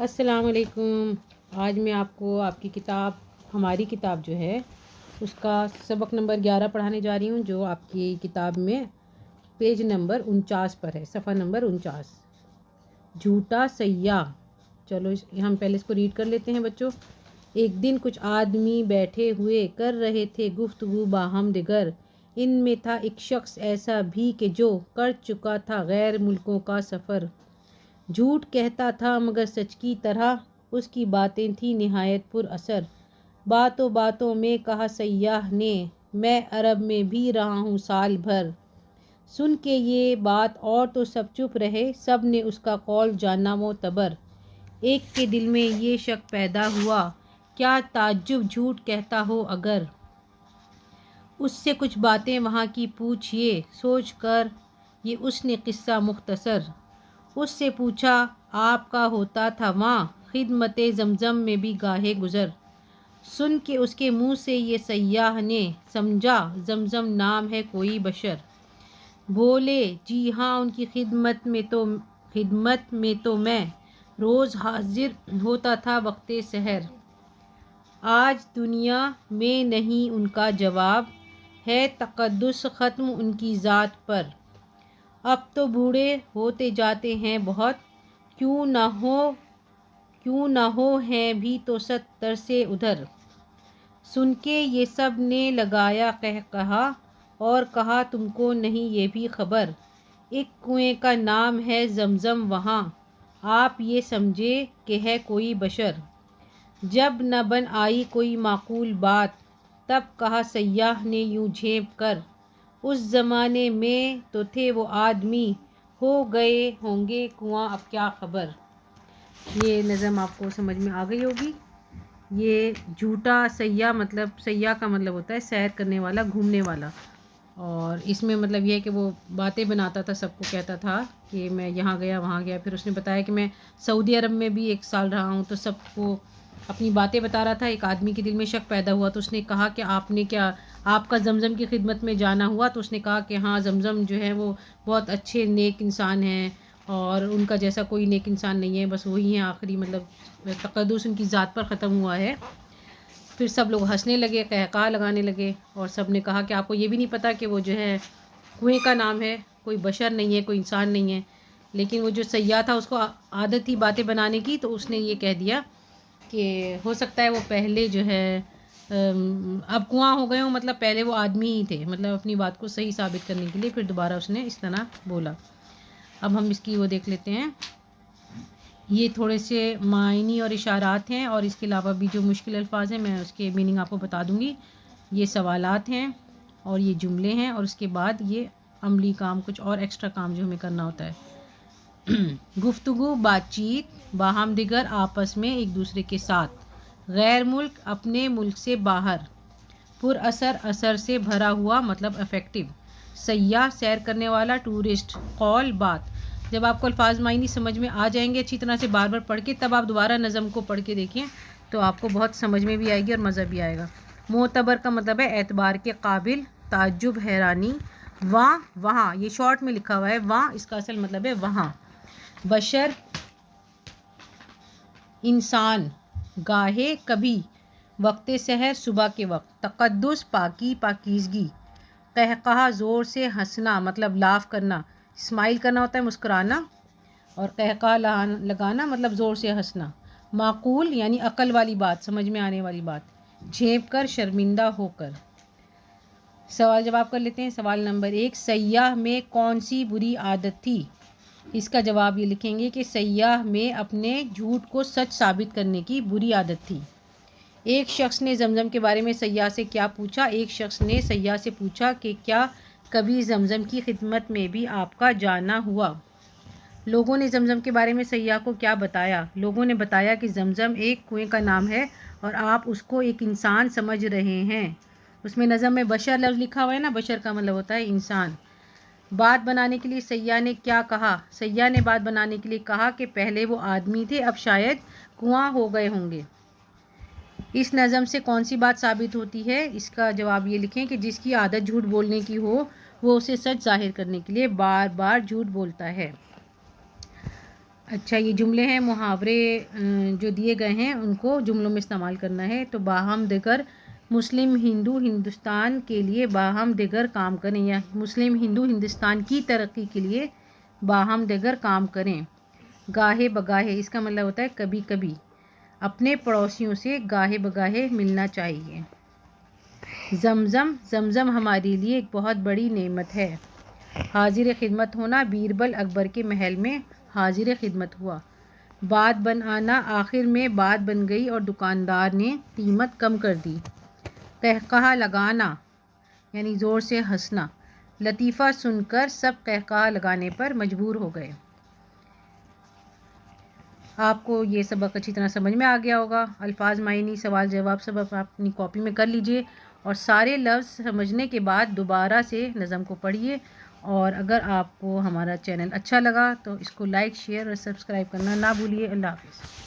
السلام علیکم۔ آج میں آپ کو آپ کی کتاب ہماری کتاب جو ہے اس کا سبق نمبر 11 پڑھانے جا رہی ہوں، جو آپ کی کتاب میں پیج نمبر 49 پر ہے، صفحہ نمبر 49۔ جھوٹا سیاح۔ چلو ہم پہلے اس کو ریڈ کر لیتے ہیں بچوں۔ ایک دن کچھ آدمی بیٹھے ہوئے کر رہے تھے گفتگو باہم دگر۔ ان میں تھا ایک شخص ایسا بھی کہ جو کر چکا تھا غیر ملکوں کا سفر۔ جھوٹ کہتا تھا مگر سچ کی طرح، اس کی باتیں تھیں نہایت پر اثر۔ باتوں باتوں میں کہا سیاح نے، میں عرب میں بھی رہا ہوں سال بھر۔ سن کے یہ بات اور تو سب چپ رہے، سب نے اس کا قول جانا معتبر۔ ایک کے دل میں یہ شک پیدا ہوا، کیا تعجب جھوٹ کہتا ہو اگر۔ اس سے کچھ باتیں وہاں کی پوچھئے، سوچ کر یہ اس نے قصہ مختصر۔ اس سے پوچھا آپ کا ہوتا تھا وہاں، خدمت زمزم میں بھی گاہے گزر۔ سن کے اس کے منہ سے یہ سیاح نے، سمجھا زمزم نام ہے کوئی بشر۔ بولے جی ہاں ان کی خدمت میں تو میں روز حاضر ہوتا تھا وقت سحر۔ آج دنیا میں نہیں ان کا جواب، ہے تقدس ختم ان کی ذات پر۔ اب تو بوڑھے ہوتے جاتے ہیں بہت، کیوں نہ ہو ہیں بھی تو 70 سے ادھر۔ سن کے یہ سب نے لگایا قہقہا، اور کہا تم کو نہیں یہ بھی خبر۔ ایک کنویں کا نام ہے زمزم وہاں، آپ یہ سمجھے کہ ہے کوئی بشر۔ جب نہ بن آئی کوئی معقول بات، تب کہا سیاح نے یوں جھینپ کر، اس زمانے میں تو تھے وہ آدمی، ہو گئے ہوں گے کنواں اب کیا خبر۔ یہ نظم آپ کو سمجھ میں آ گئی ہوگی۔ یہ جھوٹا سیاح، مطلب سیاح کا مطلب ہوتا ہے سیر کرنے والا، گھومنے والا، اور اس میں مطلب یہ ہے کہ وہ باتیں بناتا تھا، سب کو کہتا تھا کہ میں یہاں گیا وہاں گیا۔ پھر اس نے بتایا کہ میں سعودی عرب میں بھی 1 سال رہا ہوں، تو سب کو اپنی باتیں بتا رہا تھا۔ ایک آدمی کے دل میں شک پیدا ہوا، تو اس نے کہا کہ آپ کا زمزم کی خدمت میں جانا ہوا؟ تو اس نے کہا کہ ہاں زمزم جو ہے وہ بہت اچھے نیک انسان ہیں، اور ان کا جیسا کوئی نیک انسان نہیں ہے، بس وہی ہیں آخری، مطلب تقدس ان کی ذات پر ختم ہوا ہے۔ پھر سب لوگ ہنسنے لگے، قہقہا لگانے لگے، اور سب نے کہا کہ آپ کو یہ بھی نہیں پتہ کہ وہ جو ہے کنویں کا نام ہے، کوئی بشر نہیں ہے، کوئی انسان نہیں ہے۔ لیکن وہ جو سیاح تھا اس کو عادت تھی باتیں بنانے کی، تو اس نے یہ کہہ دیا کہ ہو سکتا ہے وہ پہلے جو ہے اب کنواں ہو گئے ہوں، مطلب پہلے وہ آدمی ہی تھے، مطلب اپنی بات کو صحیح ثابت کرنے کے لیے پھر دوبارہ اس نے اس طرح بولا۔ اب ہم اس کی وہ دیکھ لیتے ہیں۔ یہ تھوڑے سے معنی اور اشارات ہیں، اور اس کے علاوہ بھی جو مشکل الفاظ ہیں میں اس کے میننگ آپ کو بتا دوں گی۔ یہ سوالات ہیں اور یہ جملے ہیں، اور اس کے بعد یہ عملی کام، کچھ اور ایکسٹرا کام جو ہمیں کرنا ہوتا ہے۔ گفتگو، بات چیت، باہم دیگر، آپس میں ایک دوسرے کے ساتھ، غیر ملک، اپنے ملک سے باہر، پر اثر، اثر سے بھرا ہوا مطلب افیکٹو، سیاح، سیر کرنے والا، ٹورسٹ، قول، بات۔ جب آپ کو الفاظ معنی سمجھ میں آ جائیں گے اچھی طرح سے بار بار پڑھ کے، تب آپ دوبارہ نظم کو پڑھ کے دیکھیں تو آپ کو بہت سمجھ میں بھی آئے گی اور مزہ بھی آئے گا۔ معتبر کا مطلب ہے اعتبار کے قابل، تعجب، حیرانی۔ وہاں، وہاں، یہ شارٹ میں لکھا ہوا ہے وہاں، اس کا اصل مطلب ہے وہاں۔ بشر، انسان، گاہے، کبھی، وقت سحر، صبح کے وقت۔ تقدس، پاکی، پاکیزگی۔ قہقہا، زور سے ہنسنا، مطلب لاف کرنا، اسمائل کرنا ہوتا ہے مسکرانا، اور قہقہا لگانا مطلب زور سے ہنسنا۔ معقول یعنی عقل والی بات، سمجھ میں آنے والی بات۔ جھینپ کر، شرمندہ ہو کر۔ سوال جواب کر لیتے ہیں۔ سوال نمبر 1، سیاح میں کون سی بری عادت تھی؟ اس کا جواب یہ لکھیں گے کہ سیاح میں اپنے جھوٹ کو سچ ثابت کرنے کی بری عادت تھی۔ ایک شخص نے زمزم کے بارے میں سیاح سے کیا پوچھا؟ ایک شخص نے سیاح سے پوچھا کہ کیا کبھی زمزم کی خدمت میں بھی آپ کا جانا ہوا؟ لوگوں نے زمزم کے بارے میں سیاح کو کیا بتایا؟ لوگوں نے بتایا کہ زمزم ایک کنویں کا نام ہے، اور آپ اس کو ایک انسان سمجھ رہے ہیں۔ اس میں نظم میں بشر لفظ لکھا ہوا ہے نا، بشر کا مطلب ہوتا ہے انسان۔ بات بنانے کے لیے سیاح نے کیا کہا؟ سیاح نے بات بنانے کے لیے کہا کہ پہلے وہ آدمی تھے، اب شاید کنواں ہو گئے ہوں گے۔ اس نظم سے کون سی بات ثابت ہوتی ہے؟ اس کا جواب یہ لکھیں کہ جس کی عادت جھوٹ بولنے کی ہو، وہ اسے سچ ظاہر کرنے کے لیے بار بار جھوٹ بولتا ہے۔ اچھا، یہ جملے ہیں، محاورے جو دیے گئے ہیں ان کو جملوں میں استعمال کرنا ہے. تو باہم دیگر مسلم ہندو ہندوستان کے لیے باہم دیگر کام کریں، یا مسلم ہندو ہندوستان کی ترقی کے لیے باہم دیگر کام کریں. گاہے بگاہے، اس کا مطلب ہوتا ہے کبھی کبھی. اپنے پڑوسیوں سے گاہے بگاہے ملنا چاہیے. زمزم، زمزم ہمارے لیے ایک بہت بڑی نعمت ہے. حاضر خدمت ہونا، بیربل اکبر کے محل میں حاضر خدمت ہوا. بات بن آنا، آخر میں بات بن گئی اور دکاندار نے قیمت کم کر دی. قہقہہ لگانا یعنی زور سے ہنسنا. لطیفہ سن کر سب قہقہہ لگانے پر مجبور ہو گئے. آپ کو یہ سبق اچھی طرح سمجھ میں آ گیا ہوگا. الفاظ معنی سوال جواب سب آپ اپنی کاپی میں کر لیجئے اور سارے لفظ سمجھنے کے بعد دوبارہ سے نظم کو پڑھیے. اور اگر آپ کو ہمارا چینل اچھا لگا تو اس کو لائک، شیئر اور سبسکرائب کرنا نہ بھولیے. اللہ حافظ.